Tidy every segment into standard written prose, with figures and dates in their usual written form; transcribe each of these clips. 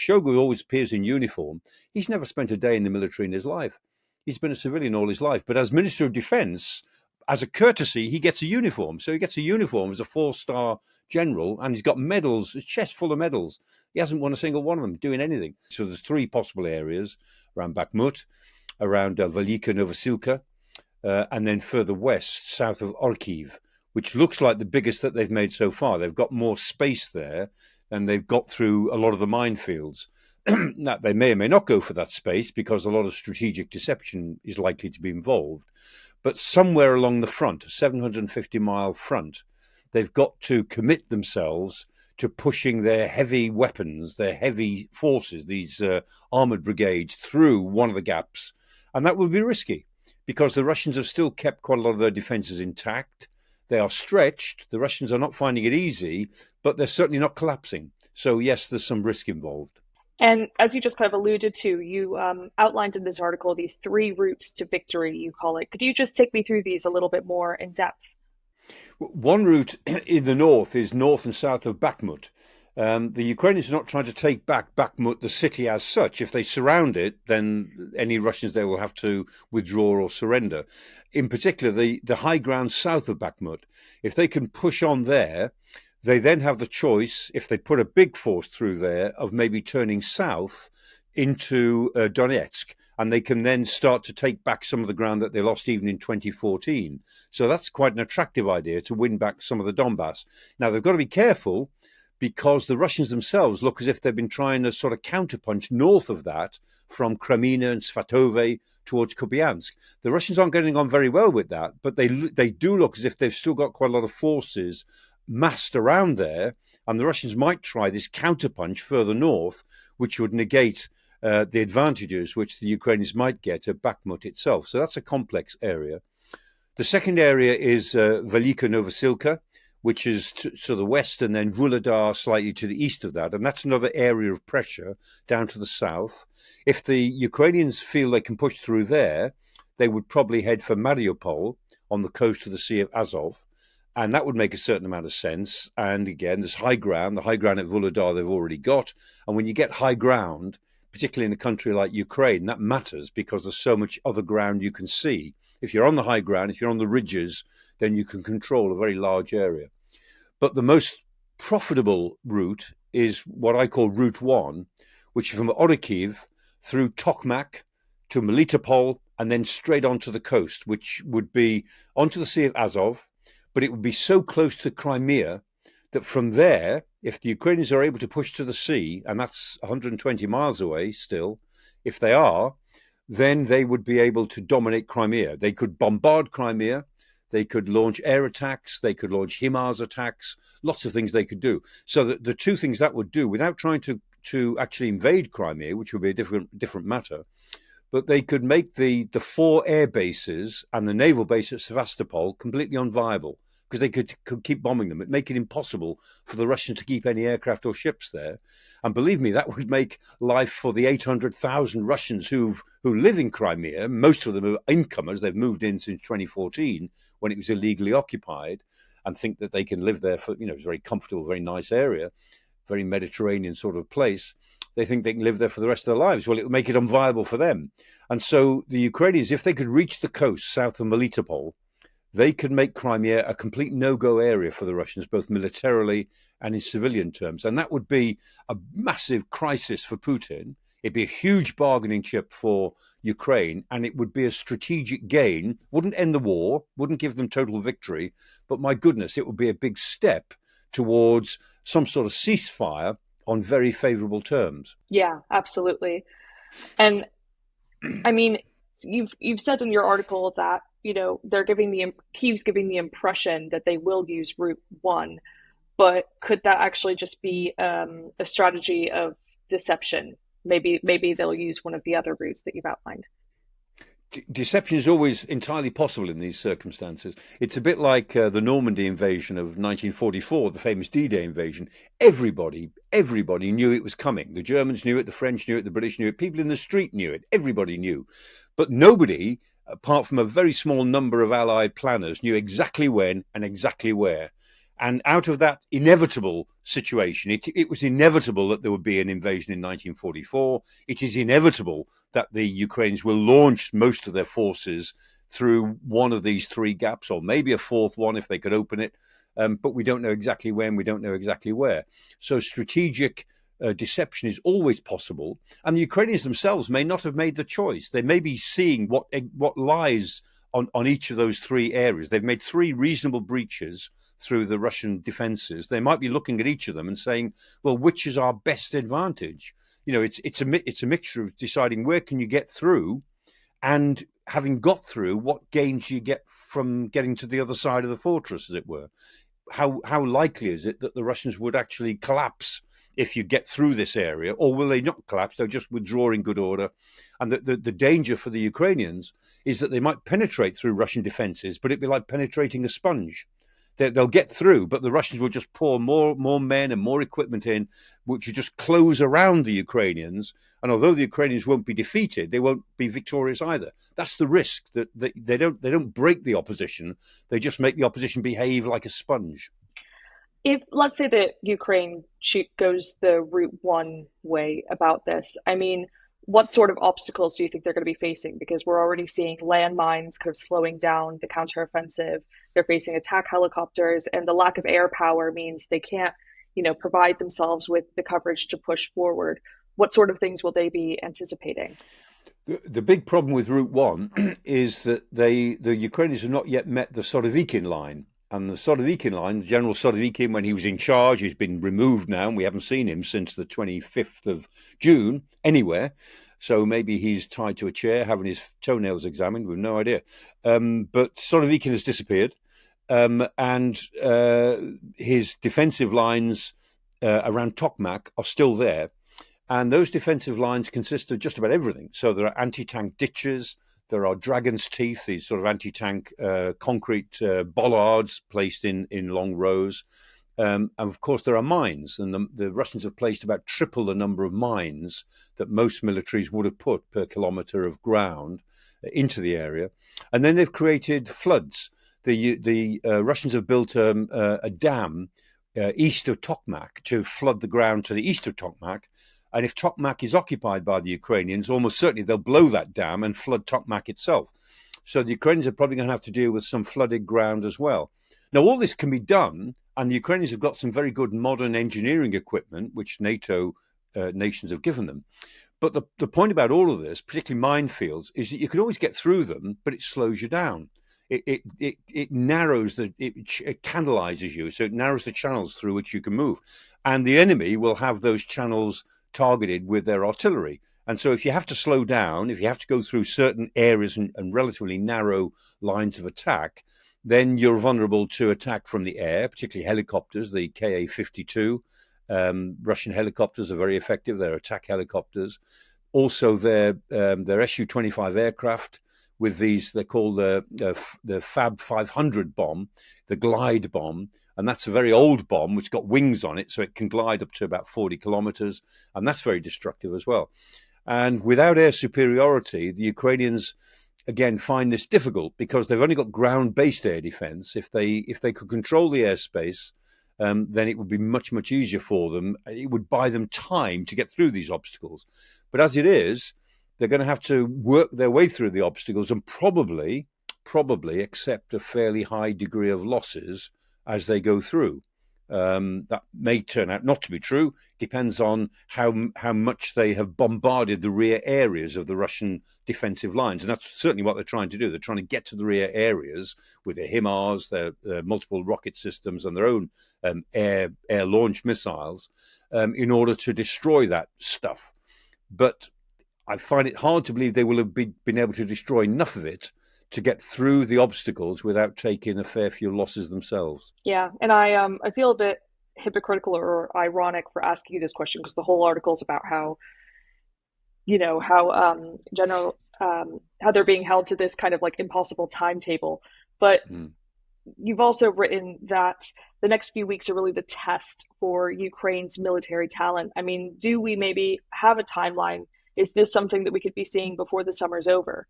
Shoigu always appears in uniform. He's never spent a day in the military in his life. He's been a civilian all his life. But as Minister of Defense, as a courtesy, he gets a uniform. So he gets a uniform as a 4-star general, and he's got medals, a chest full of medals. He hasn't won a single one of them doing anything. So there's 3 possible areas around Bakhmut, around Velika Novosilka, and then further west, south of Orkiv, which looks like the biggest that they've made so far. They've got more space there, and they've got through a lot of the minefields. Now, they may or may not go for that space because a lot of strategic deception is likely to be involved. But somewhere along the front, a 750-mile front, they've got to commit themselves to pushing their heavy weapons, their heavy forces, these armoured brigades, through one of the gaps. And that will be risky because the Russians have still kept quite a lot of their defences intact. They are stretched. The Russians are not finding it easy, but they're certainly not collapsing. So, yes, there's some risk involved. And as you just kind of alluded to, you outlined in this article these 3 routes to victory, you call it. Could you just take me through these a little bit more in depth? One route in the north is north and south of Bakhmut. The Ukrainians are not trying to take back Bakhmut, the city as such. If they surround it, then any Russians there will have to withdraw or surrender. In particular, the high ground south of Bakhmut, if they can push on there, they then have the choice, if they put a big force through there, of maybe turning south into Donetsk, and they can then start to take back some of the ground that they lost even in 2014. So that's quite an attractive idea, to win back some of the Donbass. Now, they've got to be careful because the Russians themselves look as if they've been trying to sort of counterpunch north of that from Crimea and Svatove towards Kupiansk. The Russians aren't getting on very well with that, but they do look as if they've still got quite a lot of forces massed around there, and the Russians might try this counterpunch further north, which would negate the advantages which the Ukrainians might get at Bakhmut itself. So that's a complex area. The second area is Velika Novosilka, which is to the west, and then Vuhledar slightly to the east of that. And that's another area of pressure down to the south. If the Ukrainians feel they can push through there, they would probably head for Mariupol on the coast of the Sea of Azov. And that would make a certain amount of sense. And again, there's high ground. The high ground at Vuhledar they've already got. And when you get high ground, particularly in a country like Ukraine, that matters because there's so much other ground you can see. If you're on the high ground, if you're on the ridges, then you can control a very large area. But the most profitable route is what I call Route 1, which is from Orkiv through Tokmak to Melitopol and then straight onto the coast, which would be onto the Sea of Azov, but it would be so close to Crimea that from there, if the Ukrainians are able to push to the sea, and that's 120 miles away still, if they are, then they would be able to dominate Crimea. They could bombard Crimea, they could launch air attacks, they could launch HIMARS attacks, lots of things they could do. So the 2 things that would do, without trying to actually invade Crimea, which would be a different matter, but they could make the 4 air bases and the naval base at Sevastopol completely unviable, because they could keep bombing them. It'd make it impossible for the Russians to keep any aircraft or ships there. And believe me, that would make life for the 800,000 Russians who live in Crimea. Most of them are incomers. They've moved in since 2014 when it was illegally occupied, and think that they can live there for, it's a very comfortable, very nice area, very Mediterranean sort of place. They think they can live there for the rest of their lives. Well, it would make it unviable for them. And so the Ukrainians, if they could reach the coast south of Melitopol, they could make Crimea a complete no-go area for the Russians, both militarily and in civilian terms. And that would be a massive crisis for Putin. It'd be a huge bargaining chip for Ukraine, and it would be a strategic gain. Wouldn't end the war, wouldn't give them total victory, but my goodness, it would be a big step towards some sort of ceasefire on very favorable terms. Yeah, absolutely. And I mean, you've said in your article that Kyiv's giving the impression that they will use Route 1, but could that actually just be a strategy of deception? Maybe they'll use one of the other routes that you've outlined. Deception is always entirely possible in these circumstances. It's a bit like the Normandy invasion of 1944, the famous D-Day invasion. Everybody knew it was coming. The Germans knew it, the French knew it, the British knew it, people in the street knew it, everybody knew. But nobody, apart from a very small number of Allied planners, knew exactly when and exactly where. And out of that inevitable situation. It was inevitable that there would be an invasion in 1944. It is inevitable that the Ukrainians will launch most of their forces through one of these three gaps, or maybe a fourth one if they could open it. But we don't know exactly when, we don't know exactly where. So strategic deception is always possible. And the Ukrainians themselves may not have made the choice. They may be seeing what lies on each of those three areas. They've made three reasonable breaches through the Russian defenses. They might be looking at each of them and saying, well, which is our best advantage? You know, it's a mixture of deciding where can you get through, and having got through, what gains you get from getting to the other side of the fortress, as it were. How likely is it that the Russians would actually collapse if you get through this area, or will they not collapse? They'll just withdraw in good order. And the danger for the Ukrainians is that they might penetrate through Russian defenses, but it'd be like penetrating a sponge. They'll get through, but the Russians will just pour more men and more equipment in, which will just close around the Ukrainians. And although the Ukrainians won't be defeated, they won't be victorious either. That's the risk, that they don't break the opposition. They just make the opposition behave like a sponge. If let's say that Ukraine goes the Route One way about this, I mean, what sort of obstacles do you think they're going to be facing? Because we're already seeing landmines kind of slowing down the counteroffensive. They're facing attack helicopters, and the lack of air power means they can't, provide themselves with the coverage to push forward. What sort of things will they be anticipating? The big problem with Route One is that the Ukrainians have not yet met the Surovokin line. And the Surovokin line, General Surovokin, when he was in charge, he's been removed now, and we haven't seen him since the 25th of June anywhere. So maybe he's tied to a chair, having his toenails examined. We've no idea. But Surovokin has disappeared, and his defensive lines around Tokmak are still there. And those defensive lines consist of just about everything. So there are anti-tank ditches. There are dragon's teeth, these sort of anti-tank concrete bollards placed in long rows. And of course, there are mines, and the Russians have placed about triple the number of mines that most militaries would have put per kilometre of ground into the area. And then they've created floods. The Russians have built a dam east of Tokmak to flood the ground to the east of Tokmak. And if Tokmak is occupied by the Ukrainians, almost certainly they'll blow that dam and flood Tokmak itself. So the Ukrainians are probably going to have to deal with some flooded ground as well. Now, all this can be done, and the Ukrainians have got some very good modern engineering equipment, which NATO nations have given them. But the point about all of this, particularly minefields, is that you can always get through them, but it slows you down. It narrows it canalizes you, so it narrows the channels through which you can move. And the enemy will have those channels targeted with their artillery. And so if you have to slow down, if you have to go through certain areas and relatively narrow lines of attack, then you're vulnerable to attack from the air, particularly helicopters, the Ka-52. Russian helicopters are very effective. They're attack helicopters. Also, their Su-25 aircraft with these, they're called the Fab 500 bomb, the glide bomb. And that's a very old bomb which got wings on it, so it can glide up to about 40 kilometers. And that's very destructive as well. And without air superiority, the Ukrainians, again, find this difficult because they've only got ground-based air defense. If they could control the airspace, then it would be much, much easier for them. It would buy them time to get through these obstacles. But as it is, they're going to have to work their way through the obstacles and probably accept a fairly high degree of losses as they go through. That may turn out not to be true. Depends on how much they have bombarded the rear areas of the Russian defensive lines. And that's certainly what they're trying to do. They're trying to get to the rear areas with their HIMARS, their multiple rocket systems, and their own air launch missiles in order to destroy that stuff. But I find it hard to believe they will have been able to destroy enough of it to get through the obstacles without taking a fair few losses themselves. Yeah, and I feel a bit hypocritical or ironic for asking you this question because the whole article is about how general how they're being held to this kind of like impossible timetable. But you've also written that the next few weeks are really the test for Ukraine's military talent. I mean, do we maybe have a timeline? Is this something that we could be seeing before the summer's over?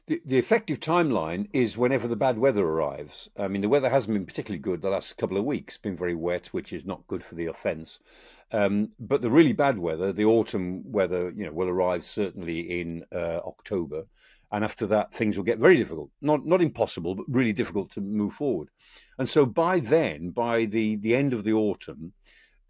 The effective timeline is whenever the bad weather arrives. I mean, the weather hasn't been particularly good the last couple of weeks. It's been very wet, which is not good for the offence. But the really bad weather, the autumn weather, will arrive certainly in October, and after that, things will get very difficult. Not impossible, but really difficult to move forward. And so by then, by the end of the autumn,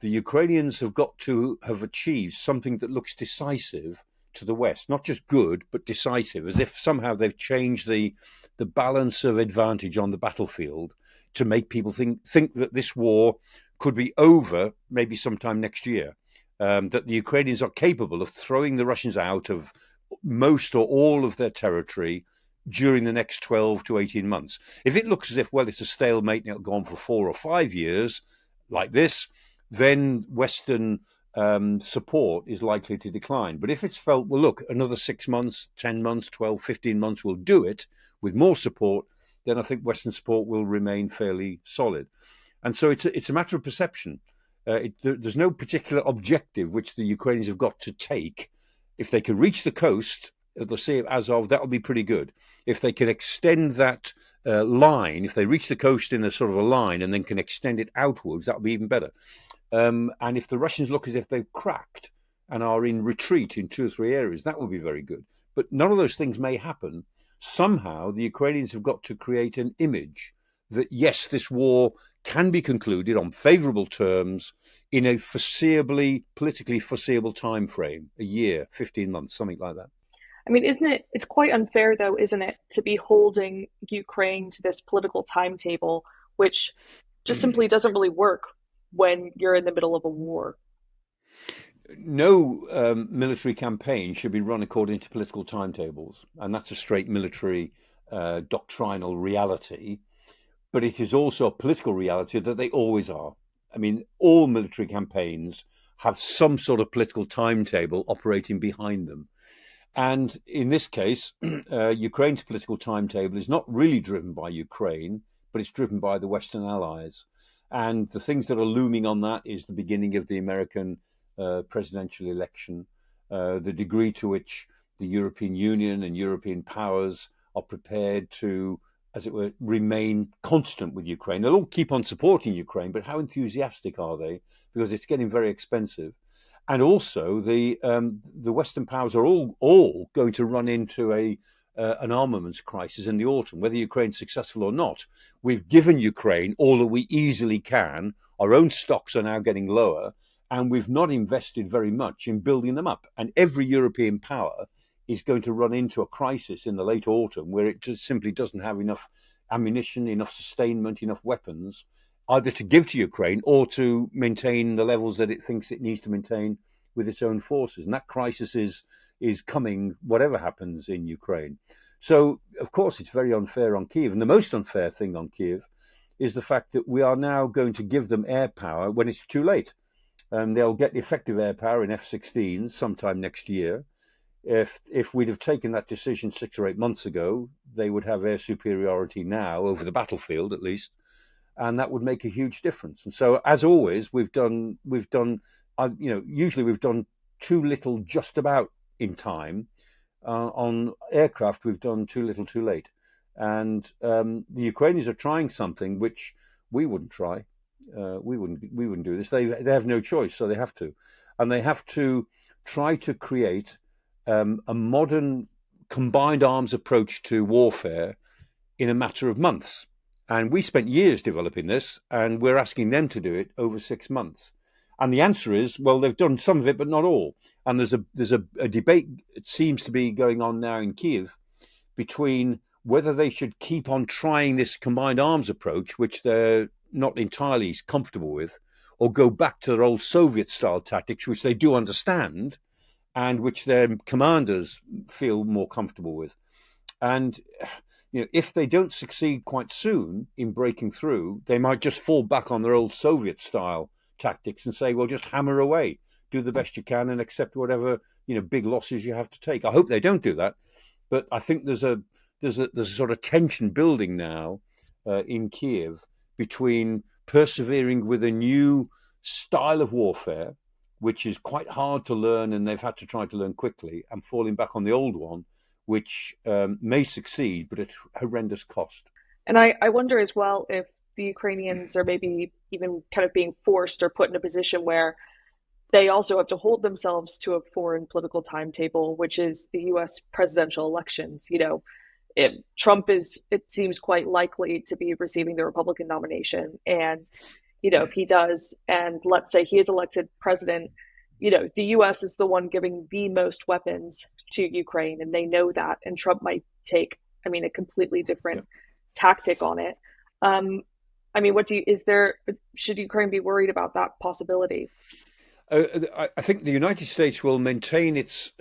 the Ukrainians have got to have achieved something that looks decisive to the West, not just good, but decisive, as if somehow they've changed the balance of advantage on the battlefield to make people think that this war could be over maybe sometime next year. That the Ukrainians are capable of throwing the Russians out of most or all of their territory during the next 12 to 18 months. If it looks as if, well, it's a stalemate and it'll go on for 4 or 5 years like this, then Western support is likely to decline. But if it's felt, well, look, another 6 months, 10 months, 12, 15 months will do it with more support, then I think Western support will remain fairly solid. And so it's a matter of perception. There's no particular objective which the Ukrainians have got to take. If they can reach the coast of the Sea of Azov, that'll be pretty good. If they can extend that line, if they reach the coast in a sort of a line and then can extend it outwards, that'll be even better. And if the Russians look as if they've cracked and are in retreat in 2 or 3 areas, that will be very good. But none of those things may happen. Somehow the Ukrainians have got to create an image that, yes, this war can be concluded on favourable terms in a politically foreseeable time frame, a year, 15 months, something like that. I mean, it's quite unfair though, isn't it, to be holding Ukraine to this political timetable, which just simply doesn't really work when you're in the middle of a war. No military campaign should be run according to political timetables, and that's a straight military doctrinal reality. But it is also a political reality that they always are. I mean, all military campaigns have some sort of political timetable operating behind them. And in this case, Ukraine's political timetable is not really driven by Ukraine, but it's driven by the Western allies. And the things that are looming on that is the beginning of the American presidential election, the degree to which the European Union and European powers are prepared to, as it were, remain constant with Ukraine. They'll all keep on supporting Ukraine, but how enthusiastic are they? Because it's getting very expensive. And also, the Western powers are all going to run into an armaments crisis in the autumn, whether Ukraine's successful or not. We've given Ukraine all that we easily can. Our own stocks are now getting lower, and we've not invested very much in building them up. And every European power is going to run into a crisis in the late autumn where it just simply doesn't have enough ammunition, enough sustainment, enough weapons, either to give to Ukraine or to maintain the levels that it thinks it needs to maintain with its own forces. And that crisis is coming, whatever happens in Ukraine. So, of course, it's very unfair on Kiev. And the most unfair thing on Kiev is the fact that we are now going to give them air power when it's too late. They'll get effective air power in F-16s sometime next year. If we'd have taken that decision 6 or 8 months ago, they would have air superiority now over the battlefield, at least, and that would make a huge difference. And so, as always, usually we've done too little just about in time. On aircraft, we've done too little too late, and the Ukrainians are trying something which we wouldn't try. We wouldn't do this. They have no choice, so they have to, and they have to try to create a modern combined arms approach to warfare in a matter of months. And we spent years developing this, and we're asking them to do it over 6 months. And the answer is, well, they've done some of it, but not all. And there's a debate, it seems to be going on now in Kiev, between whether they should keep on trying this combined arms approach, which they're not entirely comfortable with, or go back to their old Soviet-style tactics, which they do understand, and which their commanders feel more comfortable with. And if they don't succeed quite soon in breaking through, they might just fall back on their old Soviet-style tactics and say, well, just hammer away, do the best you can, and accept whatever big losses you have to take. I hope they don't do that, but I think there's a sort of tension building now in Kiev between persevering with a new style of warfare, which is quite hard to learn, and they've had to try to learn quickly, and falling back on the old one, which may succeed, but at horrendous cost. And I wonder as well if the Ukrainians are maybe even kind of being forced or put in a position where they also have to hold themselves to a foreign political timetable, which is the US presidential elections. If Trump is, it seems quite likely to be receiving the Republican nomination. And, if he does, and let's say he is elected president, the US is the one giving the most weapons to Ukraine, and they know that. And Trump might take, a completely Yeah. different tactic on it. Um, should Ukraine be worried about that possibility? I think the United States will maintain its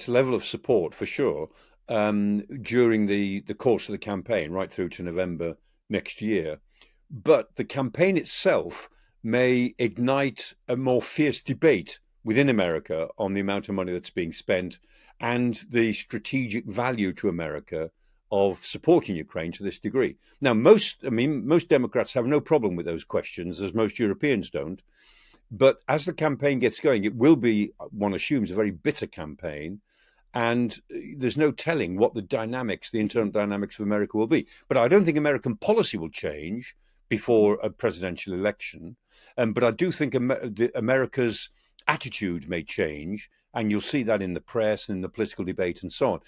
level of support for sure during the course of the campaign, right through to November next year. But the campaign itself may ignite a more fierce debate within America on the amount of money that's being spent and the strategic value to America of supporting Ukraine to this degree. Now, most Democrats have no problem with those questions, as most Europeans don't. But as the campaign gets going, it will be, one assumes, a very bitter campaign. And there's no telling what the internal dynamics of America will be. But I don't think American policy will change before a presidential election. But I do think America's attitude may change. And you'll see that in the press and in the political debate and so on.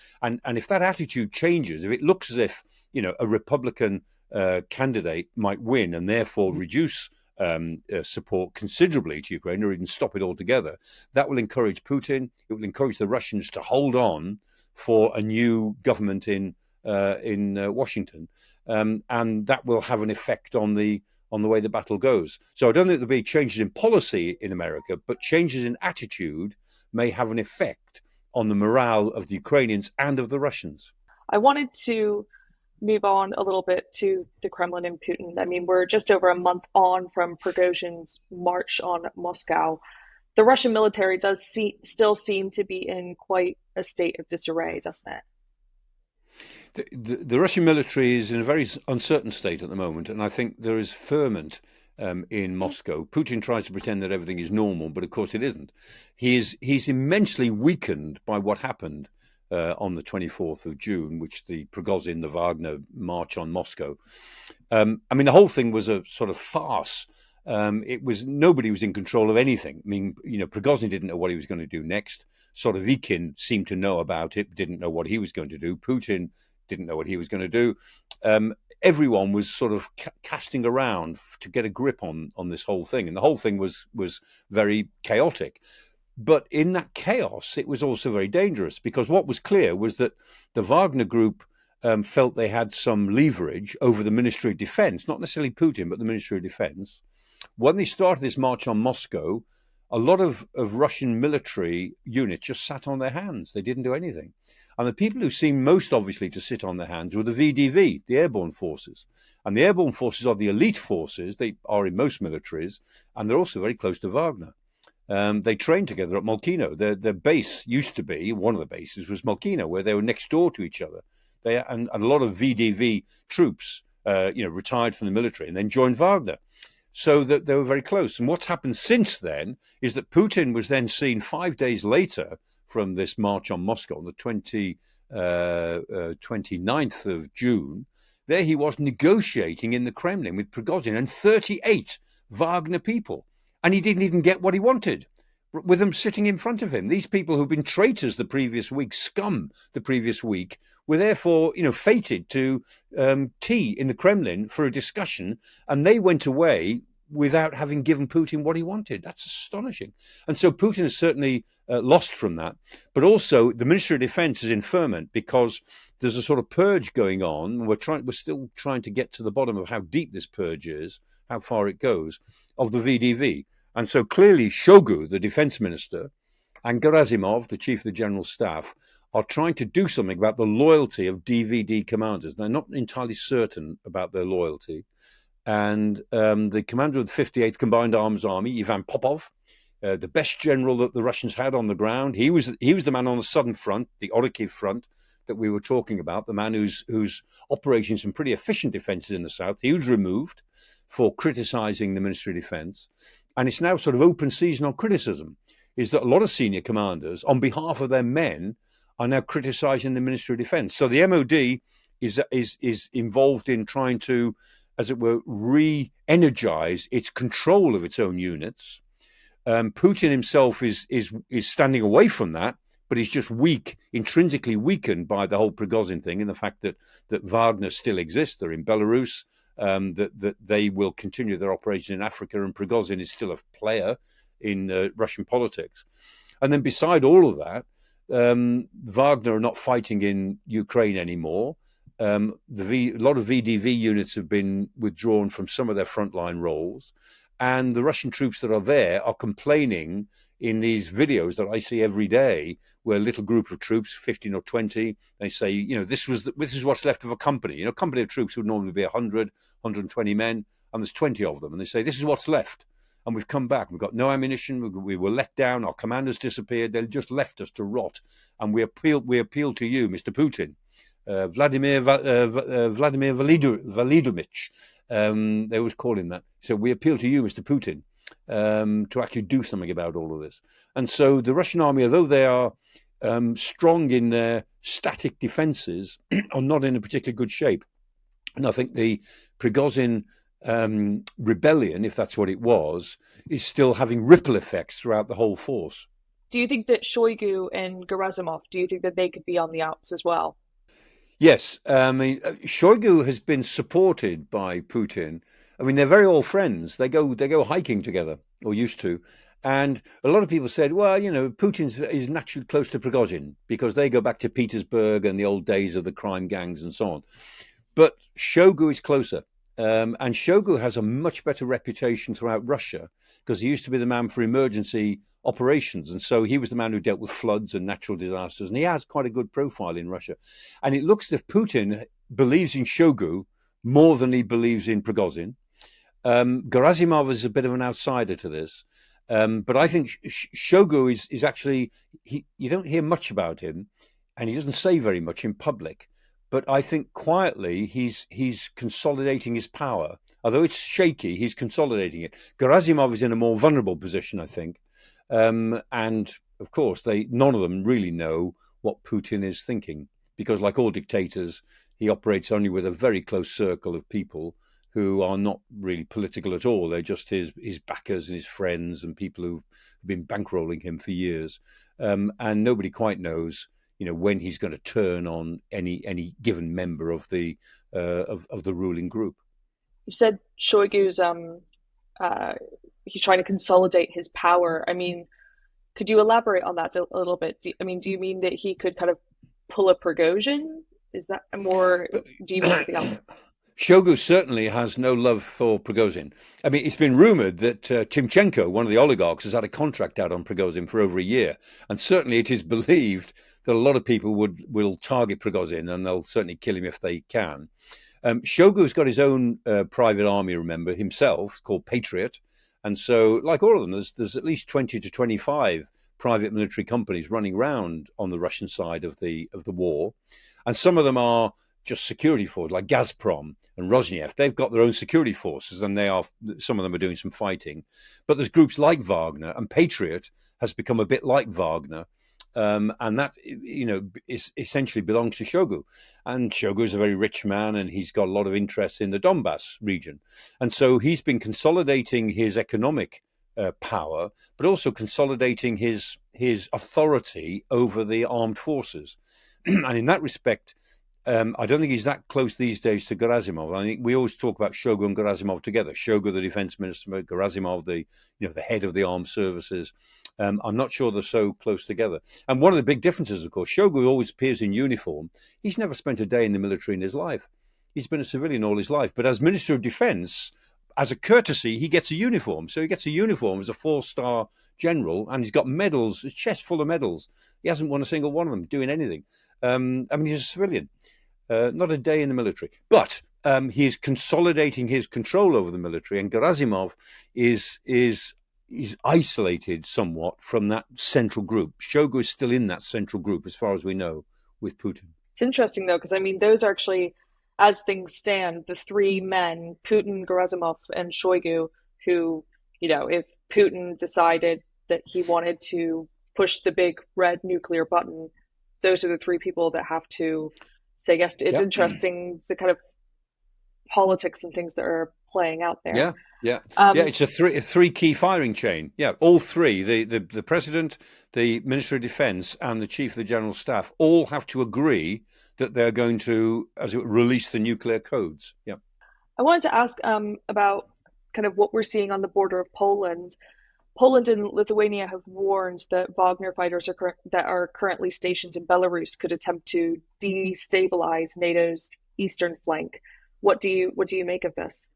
And if that attitude changes, if it looks as if, a Republican candidate might win and therefore reduce support considerably to Ukraine or even stop it altogether, that will encourage Putin. It will encourage the Russians to hold on for a new government in Washington, and that will have an effect on the way the battle goes. So I don't think there'll be changes in policy in America, but changes in attitude may have an effect on the morale of the Ukrainians and of the Russians. I wanted to move on a little bit to the Kremlin and Putin. We're just over a month on from Prigozhin's march on Moscow. The Russian military does still seem to be in quite a state of disarray, doesn't it? The Russian military is in a very uncertain state at the moment, and I think there is ferment in Moscow. Putin tries to pretend that everything is normal, but of course it isn't. He's immensely weakened by what happened on the 24th of June, which the Wagner march on Moscow. The whole thing was a sort of farce. Nobody was in control of anything. Prigozhin didn't know what he was going to do next. Surovokin seemed to know about it, didn't know what he was going to do. Putin didn't know what he was going to do. Everyone was sort of casting around to get a grip on this whole thing. And the whole thing was very chaotic. But in that chaos, it was also very dangerous, because what was clear was that the Wagner group felt they had some leverage over the Ministry of Defense, not necessarily Putin, but the Ministry of Defense. When they started this march on Moscow, a lot of Russian military units just sat on their hands. They didn't do anything. And the people who seemed most obviously to sit on their hands were the VDV, the airborne forces. And the airborne forces are the elite forces. They are in most militaries, and they're also very close to Wagner. They trained together at Molkino. Their base used to be, one of the bases was Molkino, where they were next door to each other. And a lot of VDV troops, retired from the military and then joined Wagner. So that they were very close. And what's happened since then is that Putin was then seen 5 days later from this march on Moscow on the 29th of June. There he was negotiating in the Kremlin with Prigozhin and 38 Wagner people. And he didn't even get what he wanted, with them sitting in front of him. These people who've been traitors the previous week, scum the previous week, were therefore, fated to tea in the Kremlin for a discussion, and they went away without having given Putin what he wanted. That's astonishing. And so Putin has certainly lost from that. But also the Ministry of Defense is in ferment, because there's a sort of purge going on. We're still trying to get to the bottom of how deep this purge is, how far it goes, of the VDV. And so clearly Shoigu, the defense minister, and Gerasimov, the chief of the general staff, are trying to do something about the loyalty of DVD commanders. They're not entirely certain about their loyalty. And the commander of the 58th Combined Arms Army, Ivan Popov, the best general that the Russians had on the ground, he was the man on the southern front, the Orikhiv front that we were talking about, the man who's operating some pretty efficient defenses in the south. He was removed for criticizing the Ministry of Defense. And it's now sort of open season on criticism, is that a lot of senior commanders, on behalf of their men, are now criticizing the Ministry of Defense. So the MOD is involved in trying to, as it were, re-energize its control of its own units. Putin himself is standing away from that, but he's just weak, intrinsically weakened by the whole Prigozhin thing and the fact that Wagner still exists. They're in Belarus, that they will continue their operation in Africa, and Prigozhin is still a player in Russian politics. And then beside all of that, Wagner are not fighting in Ukraine anymore. A lot of VDV units have been withdrawn from some of their frontline roles. And the Russian troops that are there are complaining in these videos that I see every day, where a little group of troops, 15 or 20, they say, this is what's left of a company. A company of troops would normally be 100, 120 men, and there's 20 of them. And they say, this is what's left. And we've come back. We've got no ammunition. We were let down. Our commanders disappeared. They just left us to rot. And we appeal to you, Mr. Putin, Vladimir Validovich. They always call him that. So we appeal to you, Mr. Putin, to actually do something about all of this. And so the Russian army, although they are strong in their static defenses, are not in a particularly good shape. And I think the Prigozhin rebellion, if that's what it was, is still having ripple effects throughout the whole force. Do you think that Shoigu and Gerasimov, do you think that they could be on the outs as well? Yes. Shoigu has been supported by Putin. I mean, they're very old friends. They go hiking together, or used to. And a lot of people said, well, Putin is naturally close to Prigozhin because they go back to Petersburg and the old days of the crime gangs and so on. But Shoigu is closer. And Shoigu has a much better reputation throughout Russia because he used to be the man for emergency operations. And so he was the man who dealt with floods and natural disasters. And he has quite a good profile in Russia. And it looks as if Putin believes in Shoigu more than he believes in Prigozhin. Gerasimov is a bit of an outsider to this. But I think Shoigu is actually, you don't hear much about him, and he doesn't say very much in public. But I think quietly he's consolidating his power. Although it's shaky, he's consolidating it. Gerasimov is in a more vulnerable position, I think. And of course, none of them really know what Putin is thinking, because like all dictators, he operates only with a very close circle of people who are not really political at all. They're just his backers and his friends and people who've been bankrolling him for years. And nobody quite knows, when he's going to turn on any given member of the ruling group. You said Shoigu's he's trying to consolidate his power. I mean, could you elaborate on that a little bit? Do you mean that he could kind of pull a Prigozhin? Is that more? Do you mean something else? Shoigu certainly has no love for Prigozhin. I mean, it's been rumored that Timchenko, one of the oligarchs, has had a contract out on Prigozhin for over a year. And certainly it is believed that a lot of people will target Prigozhin, and they'll certainly kill him if they can. Shoigu's got his own private army, remember, himself, called Patriot. And so, like all of them, there's at least 20 to 25 private military companies running around on the Russian side of the war. And some of them are just security forces, like Gazprom and Rosneft. They've got their own security forces, and some of them are doing some fighting. But there's groups like Wagner, and Patriot has become a bit like Wagner. And that, is essentially belongs to Shoigu. And Shoigu is a very rich man, and he's got a lot of interest in the Donbass region. And so he's been consolidating his economic power, but also consolidating his authority over the armed forces. And in that respect, I don't think he's that close these days to Gerasimov. I think we always talk about Shoigu and Gerasimov together. Shoigu, the defense minister, Gerasimov, the head of the armed services. I'm not sure they're so close together. And one of the big differences, of course, Shoigu always appears in uniform. He's never spent a day in the military in his life. He's been a civilian all his life. But as Minister of Defense, as a courtesy, he gets a uniform. So he gets a uniform as a 4-star general, and he's got medals, a chest full of medals. He hasn't won a single one of them doing anything. He's a civilian. Not a day in the military. But he is consolidating his control over the military, and Gerasimov is isolated somewhat from that central group. Shoigu is still in that central group, as far as we know, with Putin. It's interesting, though, because, those are actually, as things stand, the three men, Putin, Gerasimov, and Shoigu, who, if Putin decided that he wanted to push the big red nuclear button, those are the three people that have to say yes. It's Yeah. interesting the kind of politics and things that are playing out there. Yeah, yeah, yeah. Um, It's a three key firing chain. Yeah, all three, the president, the Minister of Defence, and the Chief of the General Staff, all have to agree that they're going to, release the nuclear codes. Yeah. I wanted to ask about kind of what we're seeing on the border of Poland. Poland and Lithuania have warned that Wagner fighters that are currently stationed in Belarus could attempt to destabilize NATO's eastern flank. What do you make of this?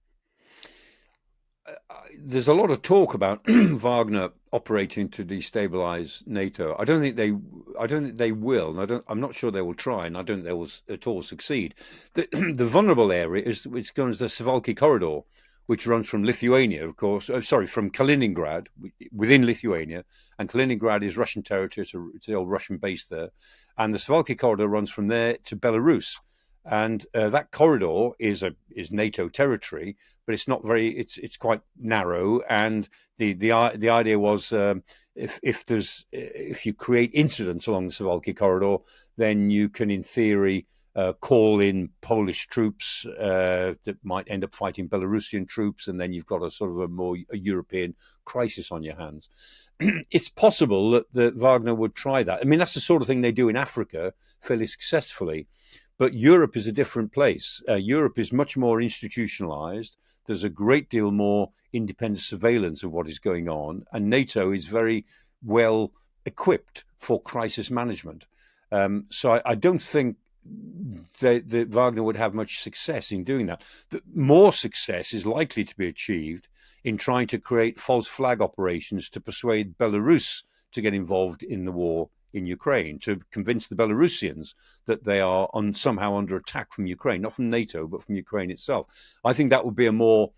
There's a lot of talk about Wagner operating to destabilize NATO. I don't think they will, and I'm not sure they will try, and I don't think they will at all succeed. The, the vulnerable area is which goes the Surovokin corridor, which runs from Lithuania, of course. From Kaliningrad within Lithuania, and Kaliningrad is Russian territory. It's the old Russian base there, and the Surovokin corridor runs from there to Belarus. And that corridor is NATO territory, but it's not very. It's quite narrow. And the idea was if you create incidents along the Surovokin corridor, then you can, in theory, call in Polish troops that might end up fighting Belarusian troops, and then you've got a sort of a European crisis on your hands. It's possible that Wagner would try that. I mean, that's the sort of thing they do in Africa fairly successfully. But Europe is a different place. Europe is much more institutionalized. There's a great deal more independent surveillance of what is going on. And NATO is very well equipped for crisis management. So I don't think that Wagner would have much success in doing that. More success is likely to be achieved in trying to create false flag operations to persuade Belarus to get involved in the war in Ukraine, to convince the Belarusians that they are somehow under attack from Ukraine, not from NATO, but from Ukraine itself. I think that would be a more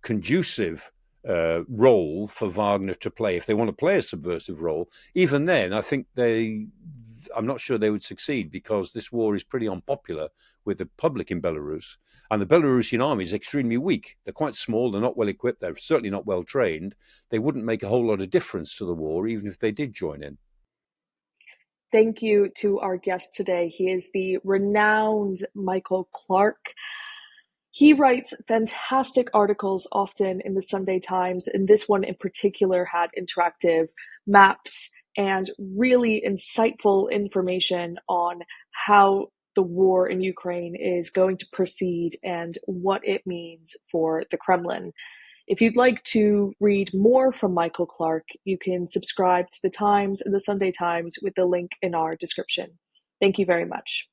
conducive role for Wagner to play if they want to play a subversive role. Even then, I think I'm not sure they would succeed, because this war is pretty unpopular with the public in Belarus, and the Belarusian army is extremely weak. They're quite small, they're not well equipped, they're certainly not well trained. They wouldn't make a whole lot of difference to the war, even if they did join in. Thank you to our guest today. He is the renowned Michael Clarke. He writes fantastic articles often in the Sunday Times, and this one in particular had interactive maps and really insightful information on how the war in Ukraine is going to proceed and what it means for the Kremlin. If you'd like to read more from Michael Clarke, you can subscribe to the Times and the Sunday Times with the link in our description. Thank you very much.